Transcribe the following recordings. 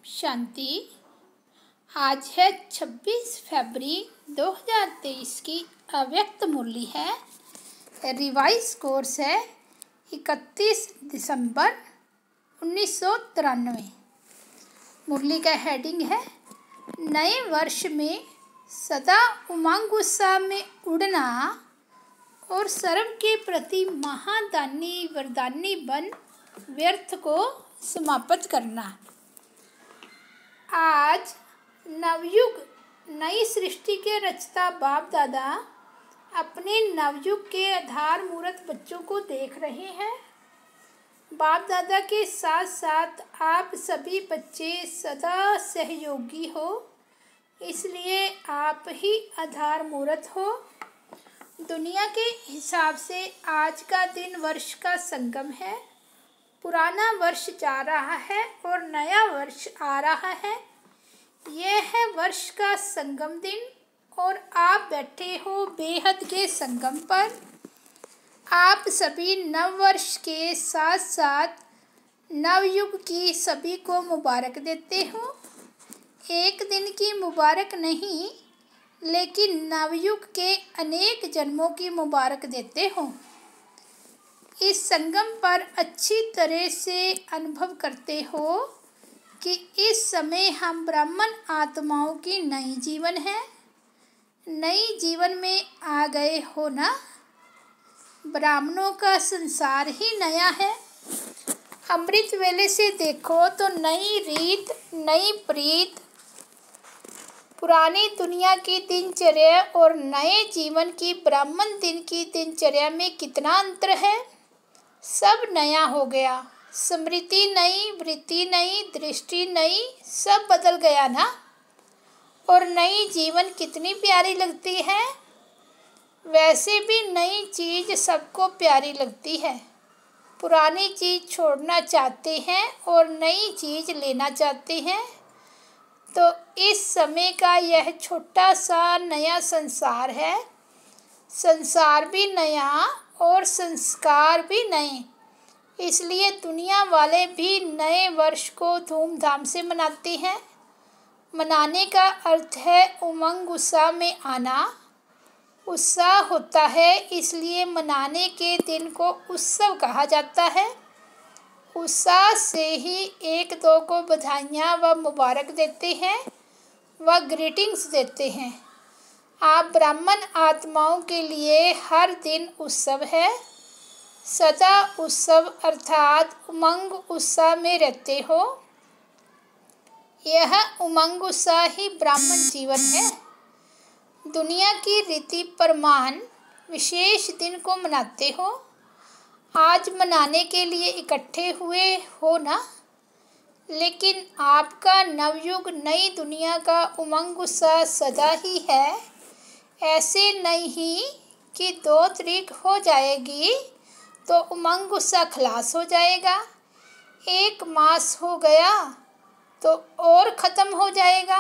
शांति। आज है 26 फरवरी 2023 की अव्यक्त मुरली है। रिवाइज कोर्स है 31 दिसंबर 1993। मुरली का हेडिंग है नए वर्ष में सदा उमंग उत्साह में उड़ना और सर्व के प्रति महादानी वरदानी बन व्यर्थ को समाप्त करना। आज नवयुग नई सृष्टि के रचता बाप दादा अपने नवयुग के आधार मूर्त बच्चों को देख रहे हैं। बाप दादा के साथ साथ आप सभी बच्चे सदा सहयोगी हो, इसलिए आप ही आधार मूर्त हो। दुनिया के हिसाब से आज का दिन वर्ष का संगम है। पुराना वर्ष जा रहा है और नया वर्ष आ रहा है। यह है वर्ष का संगम दिन और आप बैठे हो बेहद के संगम पर। आप सभी नव वर्ष के साथ साथ नवयुग की सभी को मुबारक देते हो। एक दिन की मुबारक नहीं, लेकिन नवयुग के अनेक जन्मों की मुबारक देते हो। इस संगम पर अच्छी तरह से अनुभव करते हो कि इस समय हम ब्राह्मण आत्माओं की नई जीवन है। नई जीवन में आ गए हो ना। ब्राह्मणों का संसार ही नया है। अमृत वेले से देखो तो नई रीत, नई प्रीत, पुरानी दुनिया की दिनचर्या और नए जीवन की ब्राह्मण दिन की दिनचर्या में कितना अंतर है। सब नया हो गया। स्मृति नई, वृत्ति नई, दृष्टि नई, सब बदल गया ना। और नई जीवन कितनी प्यारी लगती है। वैसे भी नई चीज़ सबको प्यारी लगती है। पुरानी चीज़ छोड़ना चाहते हैं और नई चीज़ लेना चाहते हैं। तो इस समय का यह छोटा सा नया संसार है। संसार भी नया और संस्कार भी नए, इसलिए दुनिया वाले भी नए वर्ष को धूमधाम से मनाते हैं। मनाने का अर्थ है उमंग उत्साह में आना। उत्साह होता है, इसलिए मनाने के दिन को उत्सव कहा जाता है। उत्साह से ही एक दो को बधाइयाँ व मुबारक देते हैं व ग्रीटिंग्स देते हैं। आप ब्राह्मण आत्माओं के लिए हर दिन उत्सव है। सदा उत्सव अर्थात उमंग उत्साह में रहते हो। यह उमंग उत्साह ही ब्राह्मण जीवन है। दुनिया की रीति प्रमाण विशेष दिन को मनाते हो। आज मनाने के लिए इकट्ठे हुए हो ना। लेकिन आपका नवयुग नई दुनिया का उमंग उत्साह सदा ही है। ऐसे नहीं कि 2 तारीख हो जाएगी तो उमंग उत्साह खलास हो जाएगा। 1 मास हो गया तो और ख़त्म हो जाएगा।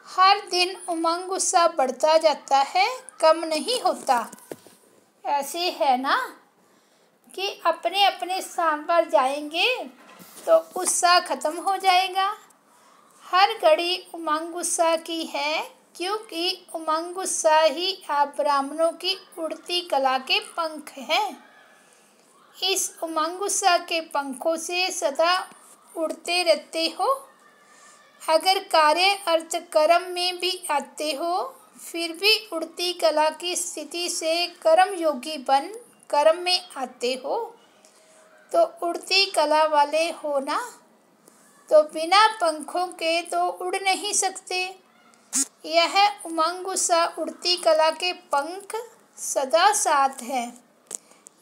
हर दिन उमंग उत्साह बढ़ता जाता है, कम नहीं होता। ऐसे है ना कि अपने अपने स्थान पर जाएंगे तो उत्साह ख़त्म हो जाएगा। हर घड़ी उमंग उत्साह की है, क्योंकि उमंग उत्साह ही आप ब्राह्मणों की उड़ती कला के पंख हैं। इस उमंग उत्साह के पंखों से सदा उड़ते रहते हो। अगर कार्य अर्थ कर्म में भी आते हो, फिर भी उड़ती कला की स्थिति से कर्म योगी बन कर्म में आते हो, तो उड़ती कला वाले हो ना। तो बिना पंखों के तो उड़ नहीं सकते। यह उमंग उत्साह उड़ती कला के पंख सदा साथ है।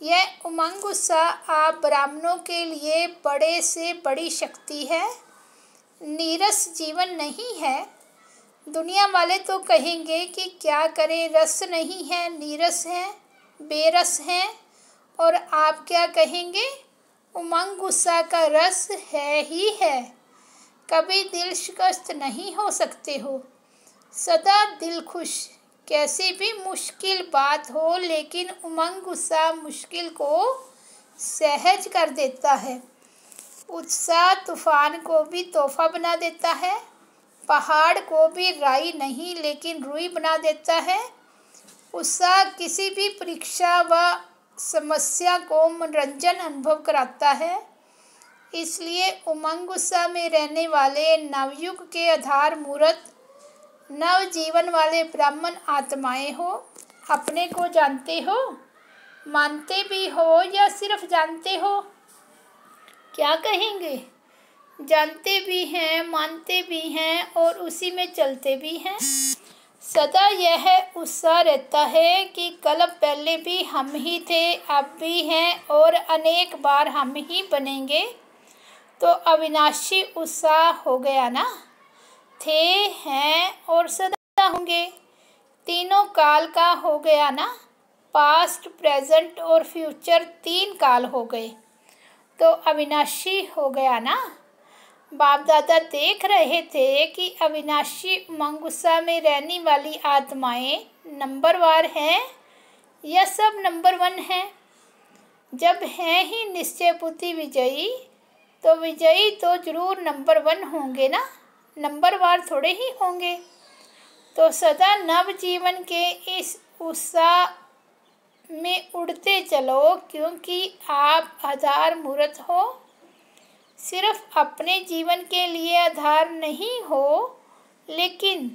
यह उमंग उत्साह आप ब्राह्मणों के लिए बड़े से बड़ी शक्ति है। नीरस जीवन नहीं है। दुनिया वाले तो कहेंगे कि क्या करें, रस नहीं है, नीरस है, बेरस है। और आप क्या कहेंगे, उमंग उत्साह का रस है ही है। कभी दिल शिकस्त नहीं हो सकते हो। सदा दिल खुश। कैसी भी मुश्किल बात हो, लेकिन उमंग उत्साह मुश्किल को सहज कर देता है। उत्साह तूफान को भी तोहफा बना देता है। पहाड़ को भी राई नहीं लेकिन रुई बना देता है। उत्साह किसी भी परीक्षा व समस्या को मनोरंजन अनुभव कराता है। इसलिए उमंग उत्साह में रहने वाले नवयुग के आधार मूर्त नव जीवन वाले ब्राह्मण आत्माएं हो। अपने को जानते हो, मानते भी हो या सिर्फ जानते हो? क्या कहेंगे? जानते भी हैं, मानते भी हैं और उसी में चलते भी हैं। सदा यह उत्साह रहता है कि कल पहले भी हम ही थे, अब भी हैं और अनेक बार हम ही बनेंगे। तो अविनाशी उत्साह हो गया ना। थे, हैं और सदा होंगे। तीनों काल का हो गया ना। पास्ट, प्रेजेंट और फ्यूचर 3 काल हो गए तो अविनाशी हो गया ना। बाप दादा देख रहे थे कि अविनाशी उमंग उत्साह में रहने वाली आत्माएं नंबरवार हैं या सब नंबर 1 हैं। जब हैं ही निश्चय बुद्धि विजयी तो विजयी तो जरूर नंबर 1 होंगे ना, नंबरवार थोड़े ही होंगे। तो सदा नव जीवन के इस उत्साह में उड़ते चलो क्योंकि आप आधार मूर्त हो। सिर्फ अपने जीवन के लिए आधार नहीं हो लेकिन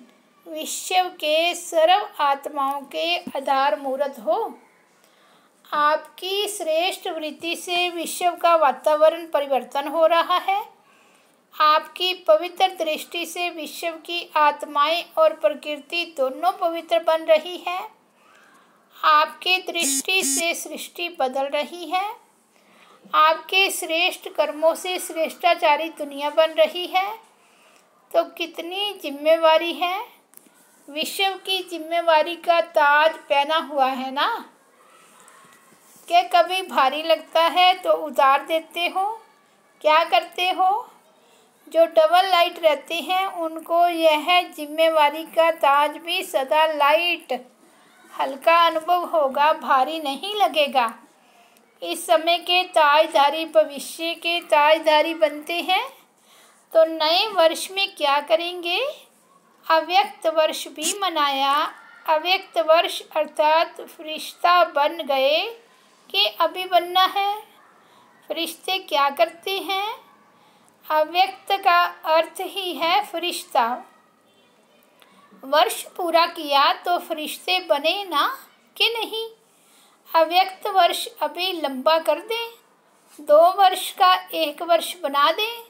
विश्व के सर्व आत्माओं के आधार मूर्त हो। आपकी श्रेष्ठ वृत्ति से विश्व का वातावरण परिवर्तन हो रहा है। आपकी पवित्र दृष्टि से विश्व की आत्माएं और प्रकृति दोनों पवित्र बन रही है। आपके दृष्टि से सृष्टि बदल रही है। आपके श्रेष्ठ कर्मों से श्रेष्ठाचारी दुनिया बन रही है। तो कितनी जिम्मेवारी है। विश्व की जिम्मेवारी का ताज पहना हुआ है ना। क्या कभी भारी लगता है तो उतार देते हो? क्या करते हो? जो डबल लाइट रहते हैं उनको यह जिम्मेवारी का ताज भी सदा लाइट हल्का अनुभव होगा, भारी नहीं लगेगा। इस समय के ताजधारी भविष्य के ताजधारी बनते हैं। तो नए वर्ष में क्या करेंगे? अव्यक्त वर्ष भी मनाया। अव्यक्त वर्ष अर्थात फरिश्ता बन गए कि अभी बनना है। फरिश्ते क्या करते हैं? अव्यक्त का अर्थ ही है फरिश्ता। वर्ष पूरा किया तो फरिश्ते बने ना कि नहीं? अव्यक्त वर्ष अभी लंबा कर दें, 2 वर्ष का 1 वर्ष बना दें।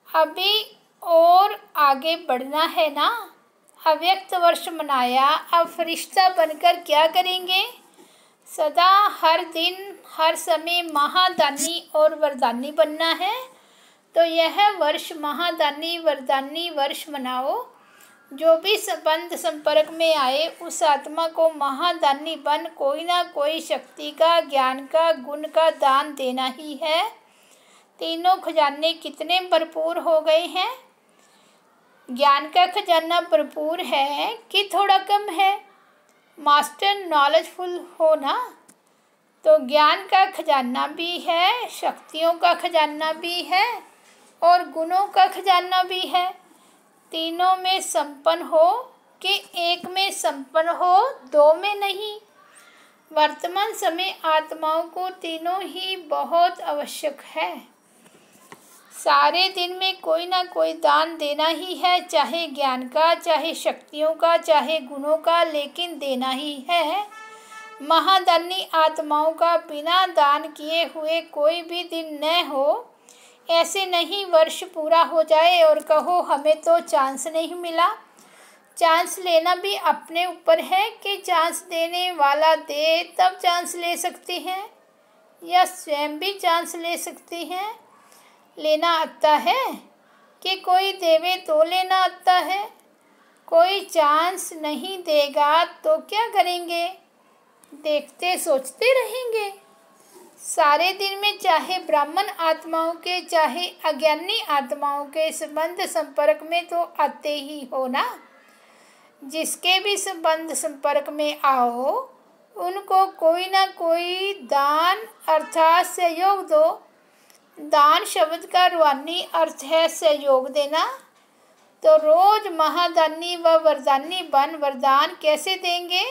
अभी और आगे बढ़ना है ना। अव्यक्त वर्ष मनाया, अब फरिश्ता बनकर क्या करेंगे? सदा हर दिन हर समय महादानी और वरदानी बनना है। तो यह वर्ष महादानी वरदानी वर्ष मनाओ। जो भी संबंध संपर्क में आए उस आत्मा को महादानी बन कोई ना कोई शक्ति का, ज्ञान का, गुण का दान देना ही है। तीनों खजाने कितने भरपूर हो गए हैं। ज्ञान का खजाना भरपूर है कि थोड़ा कम है? मास्टर नॉलेजफुल हो ना। तो ज्ञान का खजाना भी है, शक्तियों का खजाना भी है और गुणों का खजाना भी है। तीनों में संपन्न हो कि एक में संपन्न हो, 2 में नहीं। वर्तमान समय आत्माओं को तीनों ही बहुत आवश्यक है। सारे दिन में कोई ना कोई दान देना ही है, चाहे ज्ञान का, चाहे शक्तियों का, चाहे गुणों का, लेकिन देना ही है। महादानी आत्माओं का बिना दान किए हुए कोई भी दिन न हो। ऐसे नहीं वर्ष पूरा हो जाए और कहो हमें तो चांस नहीं मिला। चांस लेना भी अपने ऊपर है कि चांस देने वाला दे तब चांस ले सकते हैं या स्वयं भी चांस ले सकते हैं। लेना आता है कि कोई देवे तो लेना आता है। कोई चांस नहीं देगा तो क्या करेंगे? देखते सोचते रहेंगे। सारे दिन में चाहे ब्राह्मण आत्माओं के चाहे अज्ञानी आत्माओं के संबंध संपर्क में तो आते ही हो ना। जिसके भी संबंध संपर्क में आओ उनको कोई ना कोई दान अर्थात सहयोग दो। दान शब्द का रूहानी अर्थ है सहयोग देना। तो रोज महादानी व वरदानी बन वरदान कैसे देंगे?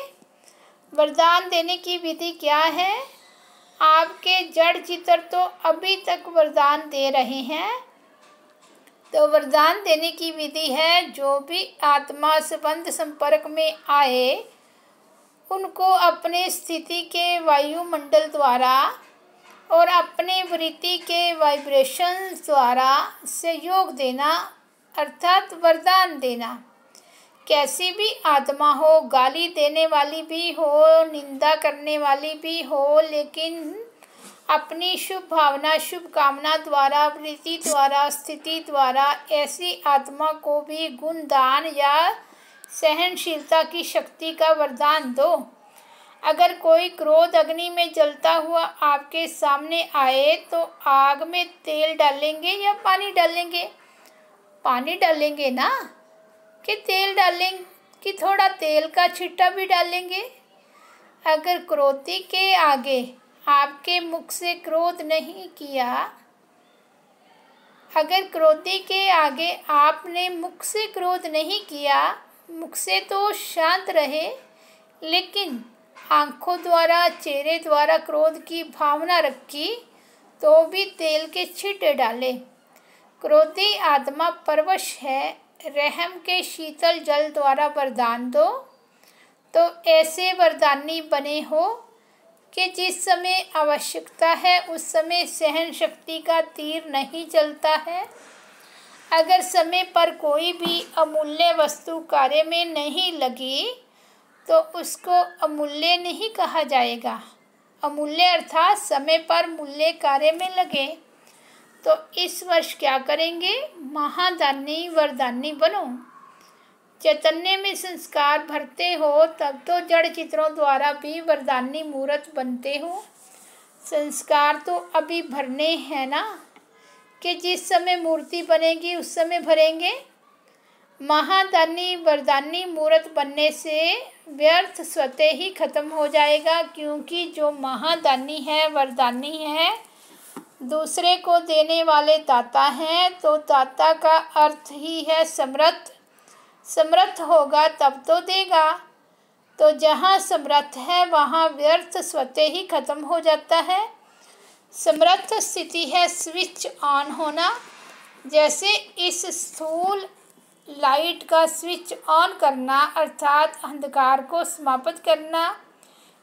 वरदान देने की विधि क्या है? आपके जड़ चित्र तो अभी तक वरदान दे रहे हैं। तो वरदान देने की विधि है, जो भी आत्मा संबंध संपर्क में आए उनको अपने स्थिति के वायुमंडल द्वारा और अपने वृत्ति के वाइब्रेशंस द्वारा सहयोग देना, अर्थात वरदान देना। कैसी भी आत्मा हो, गाली देने वाली भी हो, निंदा करने वाली भी हो, लेकिन अपनी शुभ भावना शुभ कामना द्वारा, वृत्ति द्वारा, स्थिति द्वारा ऐसी आत्मा को भी गुण दान या सहनशीलता की शक्ति का वरदान दो। अगर कोई क्रोध अग्नि में जलता हुआ आपके सामने आए तो आग में तेल डालेंगे या पानी डालेंगे? पानी डालेंगे ना, कि तेल डालेंगे, कि थोड़ा तेल का छिट्टा भी डालेंगे? अगर क्रोधी के आगे आपके मुख से क्रोध नहीं किया, अगर क्रोधी के आगे आपने मुख से क्रोध नहीं किया, मुख से तो शांत रहे, लेकिन आंखों द्वारा, चेहरे द्वारा क्रोध की भावना रखी, तो भी तेल के छींटे डाले। क्रोधी आत्मा परवश है, रहम के शीतल जल द्वारा वरदान दो। तो ऐसे वरदानी बने हो कि जिस समय आवश्यकता है उस समय सहन शक्ति का तीर नहीं चलता है। अगर समय पर कोई भी अमूल्य वस्तु कार्य में नहीं लगी तो उसको अमूल्य नहीं कहा जाएगा। अमूल्य अर्थात समय पर मूल्य कार्य में लगे। तो इस वर्ष क्या करेंगे? महादानी वरदानी बनो। चैतन्य में संस्कार भरते हो तब तो जड़ चित्रों द्वारा भी वरदानी मूर्त बनते हो। संस्कार तो अभी भरने हैं ना, कि जिस समय मूर्ति बनेगी उस समय भरेंगे। महादानी वरदानी मूर्त बनने से व्यर्थ स्वतः ही खत्म हो जाएगा, क्योंकि जो महादानी है, वरदानी है, दूसरे को देने वाले दाता हैं। तो दाता का अर्थ ही है समर्थ। समर्थ होगा तब तो देगा। तो जहाँ समर्थ है वहाँ व्यर्थ स्वतः ही खत्म हो जाता है। समर्थ स्थिति है स्विच ऑन होना। जैसे इस स्थूल लाइट का स्विच ऑन करना अर्थात अंधकार को समाप्त करना,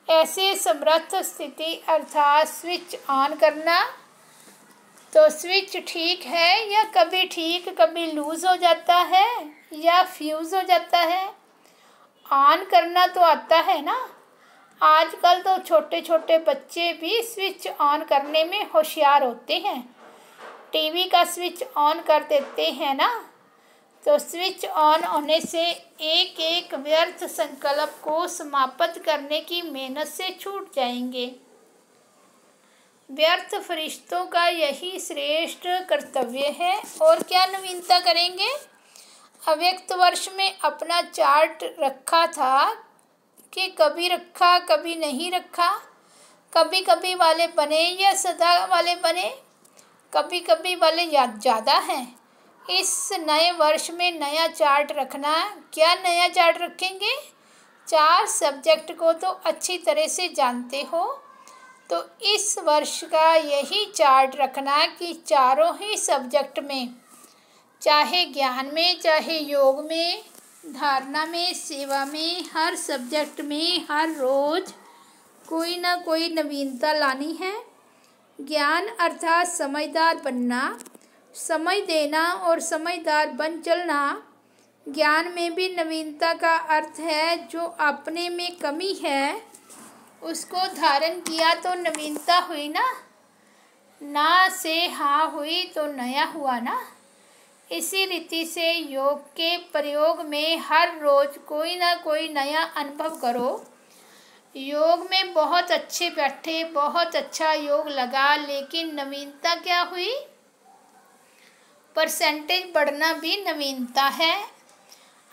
ऐसे समर्थ स्थिति अर्थात स्विच ऑन करना। तो स्विच ठीक है या कभी ठीक कभी लूज़ हो जाता है या फ्यूज़ हो जाता है। ऑन करना तो आता है ना। आजकल तो छोटे छोटे बच्चे भी स्विच ऑन करने में होशियार होते हैं। टीवी का स्विच ऑन कर देते हैं ना। तो स्विच ऑन होने से एक एक व्यर्थ संकल्प को समाप्त करने की मेहनत से छूट जाएंगे। व्यर्थ फरिश्तों का यही श्रेष्ठ कर्तव्य है। और क्या नवीनता करेंगे? अव्यक्त वर्ष में अपना चार्ट रखा था कि कभी रखा कभी नहीं रखा, कभी कभी वाले बने या सदा वाले बने, कभी कभी वाले ज़्यादा हैं। इस नए वर्ष में नया चार्ट रखना। क्या नया चार्ट रखेंगे? 4 सब्जेक्ट को तो अच्छी तरह से जानते हो, तो इस वर्ष का यही चार्ट रखना कि चारों ही सब्जेक्ट में, चाहे ज्ञान में, चाहे योग में, धारणा में, सेवा में, हर सब्जेक्ट में हर रोज़ कोई ना कोई नवीनता लानी है। ज्ञान अर्थात समझदार बनना, समझ देना और समझदार बन चलना। ज्ञान में भी नवीनता का अर्थ है जो अपने में कमी है उसको धारण किया तो नवीनता हुई ना। ना से हाँ हुई तो नया हुआ ना। इसी रीति से योग के प्रयोग में हर रोज़ कोई ना कोई नया अनुभव करो। योग में बहुत अच्छे बैठे, बहुत अच्छा योग लगा, लेकिन नवीनता क्या हुई? परसेंटेज बढ़ना भी नवीनता है।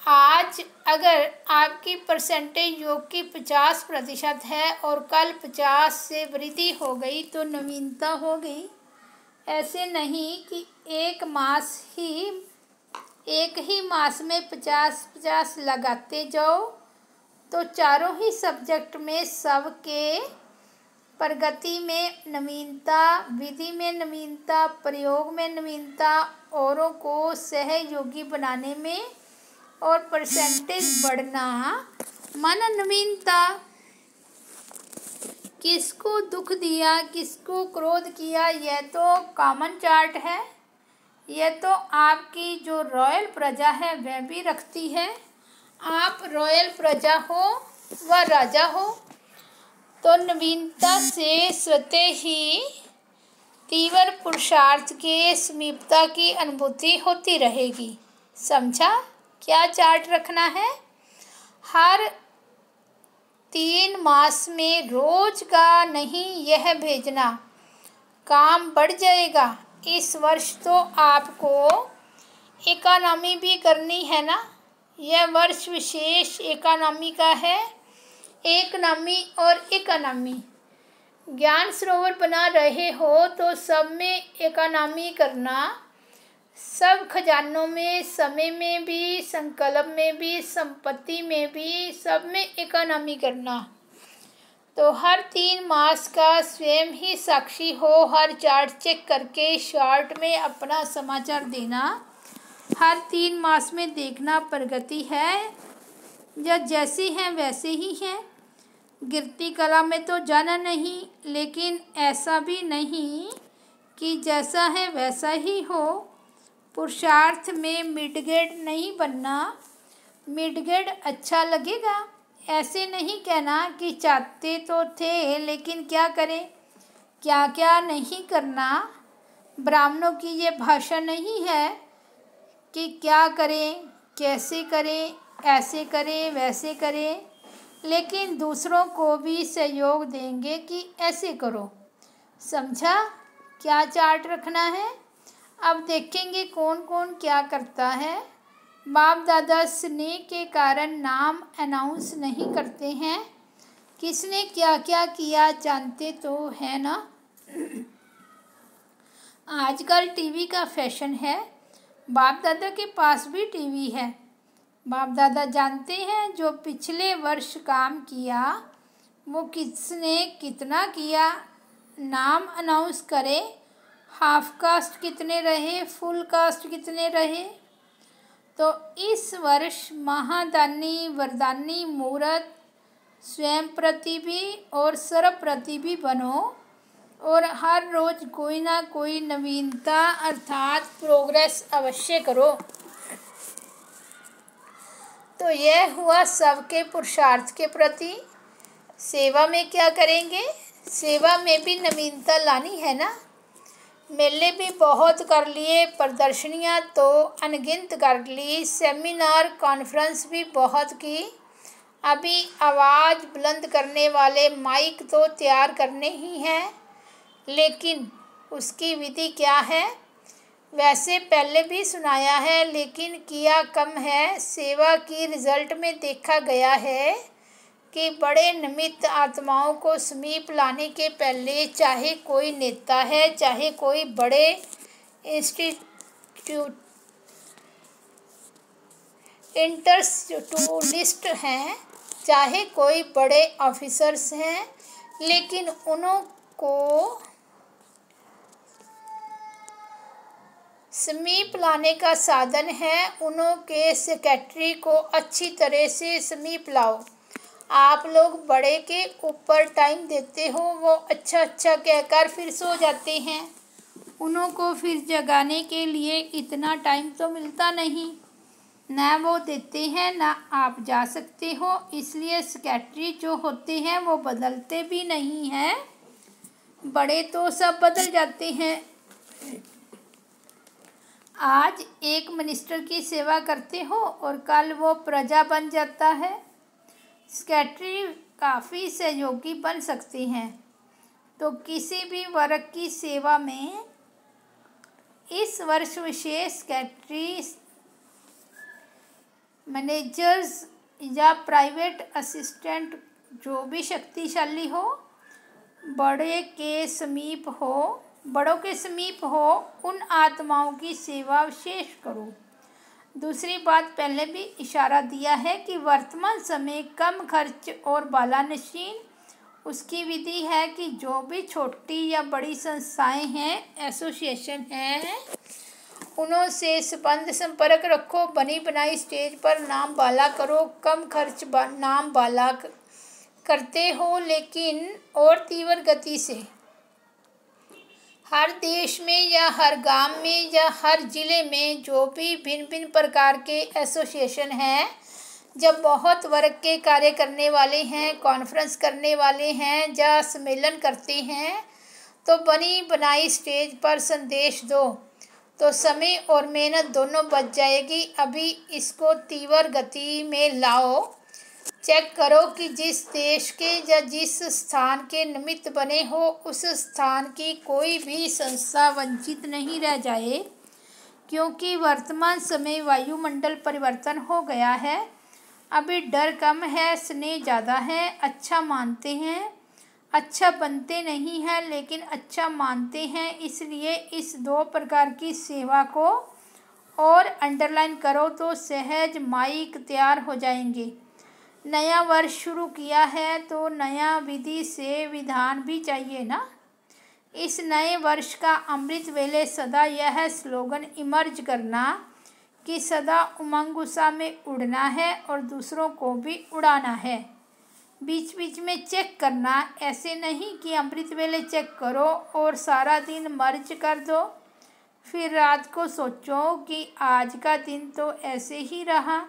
आज अगर आपकी परसेंटेज योग की 50% है और कल 50 से वृद्धि हो गई तो नवीनता हो गई। ऐसे नहीं कि एक ही मास में 50-50 लगाते जाओ तो चारों ही सब्जेक्ट में सबके प्रगति में नवीनता, विधि में नवीनता, प्रयोग में नवीनता, औरों को सहयोगी बनाने में और परसेंटेज बढ़ना, मन नवीनता। किसको दुख दिया, किसको क्रोध किया, यह तो कॉमन चार्ट है। यह तो आपकी जो रॉयल प्रजा है वह भी रखती है। आप रॉयल प्रजा हो व राजा हो तो नवीनता से स्वतः ही तीव्र पुरुषार्थ के समीपता की अनुभूति होती रहेगी। समझा क्या चार्ट रखना है? हर 3 मास में रोज का नहीं यह भेजना, काम बढ़ जाएगा। इस वर्ष तो आपको इकोनॉमी भी करनी है ना, यह वर्ष विशेष इकोनॉमी का है। इकोनॉमी और इकोनॉमी, ज्ञान सरोवर बना रहे हो तो सब में इकोनॉमी करना, सब खजानों में, समय में भी, संकल्प में भी, संपत्ति में भी, सब में इकोनॉमी करना। तो हर 3 मास का स्वयं ही साक्षी हो, हर चार्ट चेक करके शॉर्ट में अपना समाचार देना। हर 3 मास में देखना प्रगति है या जैसी है वैसे ही है। गिरती कला में तो जाना नहीं, लेकिन ऐसा भी नहीं कि जैसा है वैसा ही हो। पुरुषार्थ में मिडग्रेड नहीं बनना। मिडग्रेड अच्छा लगेगा, ऐसे नहीं कहना कि चाहते तो थे लेकिन क्या करें, क्या क्या नहीं करना। ब्राह्मणों की ये भाषा नहीं है कि क्या करें, कैसे करें, ऐसे करें, वैसे करें, लेकिन दूसरों को भी सहयोग देंगे कि ऐसे करो। समझा क्या चार्ट रखना है? अब देखेंगे कौन कौन क्या करता है। बाप दादा स्नेह के कारण नाम अनाउंस नहीं करते हैं। किसने क्या क्या किया जानते तो है ना। आजकल टीवी का फैशन है, बाप दादा के पास भी टीवी है। बाप दादा जानते हैं जो पिछले वर्ष काम किया वो किसने कितना किया, नाम अनाउंस करे। हाफ कास्ट कितने रहे, फुल कास्ट कितने रहे। तो इस वर्ष महादानी वरदानी मुहूर्त स्वयं प्रति भी और सर्व प्रति भी बनो और हर रोज कोई ना कोई नवीनता अर्थात प्रोग्रेस अवश्य करो। तो यह हुआ सबके पुरुषार्थ के प्रति। सेवा में क्या करेंगे? सेवा में भी नवीनता लानी है ना। मेले भी बहुत कर लिए, प्रदर्शनियां तो अनगिनत कर ली, सेमिनार कॉन्फ्रेंस भी बहुत की। अभी आवाज़ बुलंद करने वाले माइक तो तैयार करने ही हैं, लेकिन उसकी विधि क्या है? वैसे पहले भी सुनाया है लेकिन किया कम है। सेवा की रिजल्ट में देखा गया है कि बड़े निमित्त आत्माओं को समीप लाने के पहले, चाहे कोई नेता है, चाहे कोई बड़े इंस्टीट्यूटलिस्ट हैं, चाहे कोई बड़े ऑफिसर्स हैं, लेकिन उनको समीप लाने का साधन है उन्हों के सेक्रेटरी को अच्छी तरह से समीप लाओ। आप लोग बड़े के ऊपर टाइम देते हो, वो अच्छा अच्छा कहकर फिर सो जाते हैं। उन्हों को फिर जगाने के लिए इतना टाइम तो मिलता नहीं, ना वो देते हैं ना आप जा सकते हो। इसलिए सेक्रेटरी जो होते हैं वो बदलते भी नहीं हैं, बड़े तो सब बदल जाते हैं। आज एक मिनिस्टर की सेवा करते हो और कल वो प्रजा बन जाता है। सेक्रेटरी काफ़ी सहयोगी बन सकते हैं। तो किसी भी वर्ग की सेवा में इस वर्ष विशेष सेक्रेटरी, मैनेजर्स या प्राइवेट असिस्टेंट जो भी शक्तिशाली हो, बड़े के समीप हो, बड़ों के समीप हो, उन आत्माओं की सेवा विशेष करो। दूसरी बात, पहले भी इशारा दिया है कि वर्तमान समय कम खर्च और बालानशीन उसकी विधि है कि जो भी छोटी या बड़ी संस्थाएं हैं, एसोसिएशन हैं, उनसे संपर्क रखो। बनी बनाई स्टेज पर नाम बाला करो, कम खर्च नाम बाला करते हो, लेकिन और तीव्र गति से। हर देश में या हर गांव में या हर जिले में जो भी भिन्न भिन्न प्रकार के एसोसिएशन हैं, जब बहुत वर्ग के कार्य करने वाले हैं, कॉन्फ्रेंस करने वाले हैं या सम्मेलन करते हैं, तो बनी बनाई स्टेज पर संदेश दो, तो समय और मेहनत दोनों बच जाएगी। अभी इसको तीव्र गति में लाओ। चेक करो कि जिस देश के या जिस स्थान के निमित्त बने हो, उस स्थान की कोई भी संस्था वंचित नहीं रह जाए, क्योंकि वर्तमान समय वायुमंडल परिवर्तन हो गया है। अभी डर कम है, स्नेह ज़्यादा है। अच्छा मानते हैं, अच्छा बनते नहीं हैं, लेकिन अच्छा मानते हैं। इसलिए इस 2 प्रकार की सेवा को और अंडरलाइन करो तो सहज माइक तैयार हो जाएंगे। नया वर्ष शुरू किया है तो नया विधि से विधान भी चाहिए ना। इस नए वर्ष का अमृत वेले सदा यह स्लोगन इमर्ज करना कि सदा उमंग उत्साह में उड़ना है और दूसरों को भी उड़ाना है। बीच बीच में चेक करना, ऐसे नहीं कि अमृत वेले चेक करो और सारा दिन मर्ज कर दो, फिर रात को सोचो कि आज का दिन तो ऐसे ही रहा।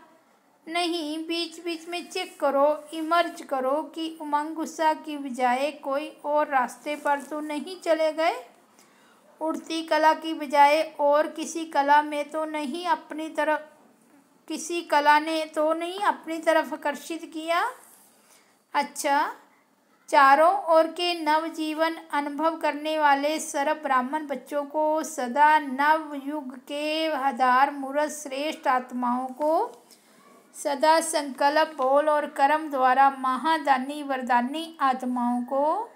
नहीं, बीच बीच में चेक करो, इमर्ज करो कि उमंग उत्साह की बजाय कोई और रास्ते पर तो नहीं चले गए। उड़ती कला की बजाय और किसी कला में तो नहीं अपनी तरफ, किसी कला ने तो नहीं अपनी तरफ आकर्षित किया। अच्छा, चारों ओर के नवजीवन अनुभव करने वाले सर्व ब्राह्मण बच्चों को सदा नव युग के आधार मूर्त श्रेष्ठ आत्माओं को सदा संकल्प बोल और कर्म द्वारा महादानी वरदानी आत्माओं को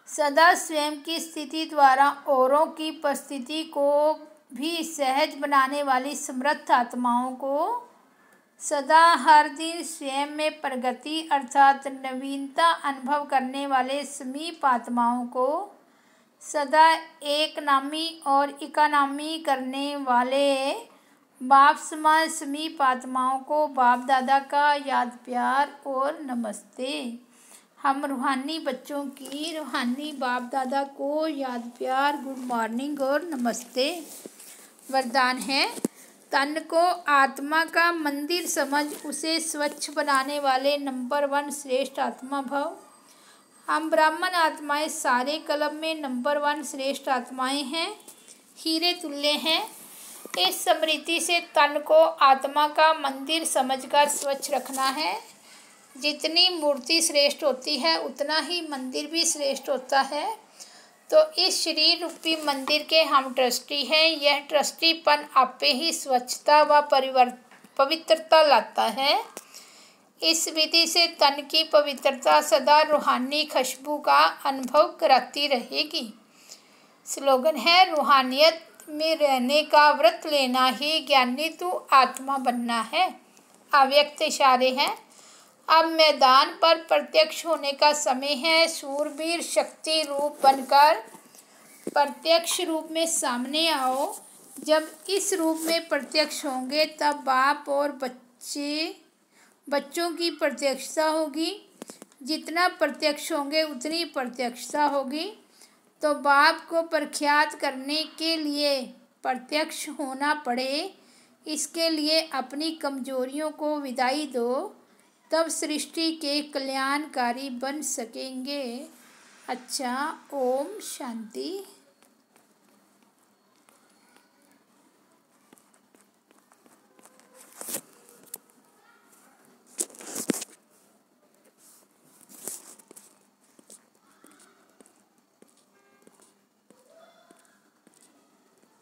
सदा स्वयं की स्थिति द्वारा औरों की उपस्थिति को भी सहज बनाने वाली समर्थ आत्माओं को सदा हर दिन स्वयं में प्रगति अर्थात नवीनता अनुभव करने वाले समीप आत्माओं को सदा एक नामी और इकानामी करने वाले बाप समान समीप आत्माओं को बाप दादा का याद प्यार और नमस्ते। हम रूहानी बच्चों की रूहानी बाप दादा को याद प्यार, गुड मॉर्निंग और नमस्ते। वरदान है, तन को आत्मा का मंदिर समझ उसे स्वच्छ बनाने वाले नंबर 1 श्रेष्ठ आत्मा भव। हम ब्राह्मण आत्माएं सारे कलम में नंबर 1 श्रेष्ठ आत्माएं हैं, हीरे तुल्य हैं। इस स्मृति से तन को आत्मा का मंदिर समझकर स्वच्छ रखना है। जितनी मूर्ति श्रेष्ठ होती है उतना ही मंदिर भी श्रेष्ठ होता है। तो इस शरीर रूपी मंदिर के हम ट्रस्टी हैं। यह ट्रस्टीपन आपे ही स्वच्छता व पवित्रता लाता है। इस विधि से तन की पवित्रता सदा रूहानी खुशबू का अनुभव कराती रहेगी। स्लोगन है, रूहानियत में रहने का व्रत लेना ही ज्ञानी तू आत्मा बनना है। अव्यक्त इशारे हैं। अब मैदान पर प्रत्यक्ष होने का समय है। शूरवीर शक्ति रूप बनकर प्रत्यक्ष रूप में सामने आओ। जब इस रूप में प्रत्यक्ष होंगे तब बाप और बच्चों की प्रत्यक्षता होगी। जितना प्रत्यक्ष होंगे उतनी प्रत्यक्षता होगी। तो बाप को प्रख्यात करने के लिए प्रत्यक्ष होना पड़े, इसके लिए अपनी कमजोरियों को विदाई दो, तब सृष्टि के कल्याणकारी बन सकेंगे। अच्छा, ओम शांति।